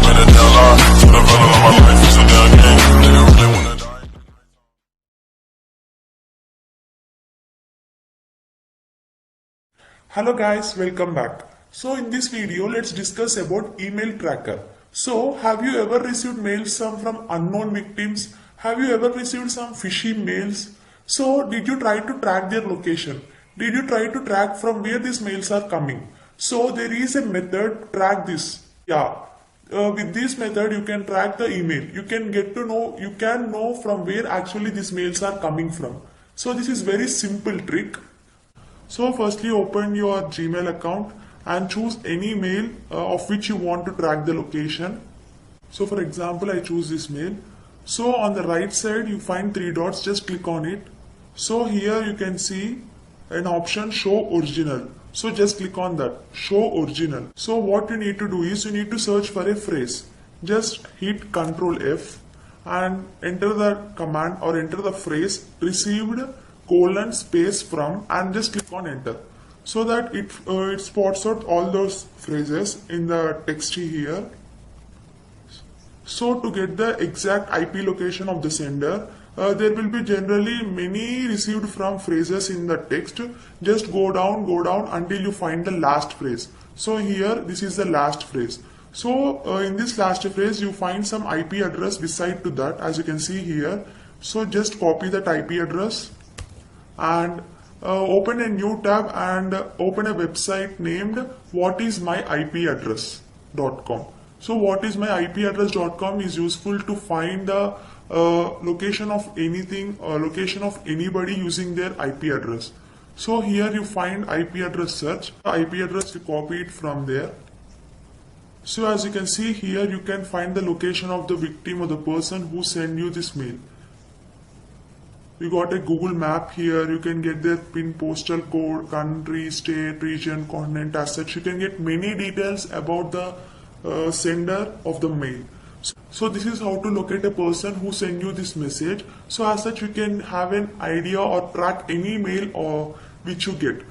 made a damn lie. So the villain of my life is a damn game. Nigga really wanna die. Hello guys, welcome back. So in this video, let's discuss about email tracker. So have you ever received mails from unknown victims? Have you ever received some fishy mails? So did you try to track their location? Did you try to track from where these mails are coming? So there is a method to track this. Yeah. With this method, you can track the email. You can know from where actually these mails are coming from. So this is very simple trick. So firstly open your Gmail account and choose any mail of which you want to track the location. So for example, I choose this mail. So on the right side you find three dots, just click on it. So here you can see an option show original. So just click on that, show original. So what you need to do is you need to search for a phrase. Just hit Ctrl F and enter the command or enter the phrase received :space from and just click on enter, so that it spots out all those phrases in the text here. So to get the exact IP location of the sender, there will be generally many received from phrases in the text. Just go down until you find the last phrase. So here this is the last phrase. So in this last phrase you find some IP address beside to that, as you can see here. So just copy that IP address and open a new tab and open a website named whatismyipaddress.com. So whatismyipaddress.com is useful to find the location of anything or location of anybody using their IP address. So here you find IP address search. IP address, you copy it from there. So as you can see here, you can find the location of the victim or the person who sent you this mail. You got a Google map here. You can get their PIN, postal code, country, state, region, continent, as such. You can get many details about the sender of the mail. So this is how to locate a person who sent you this message. So as such, you can have an idea or track any mail or which you get.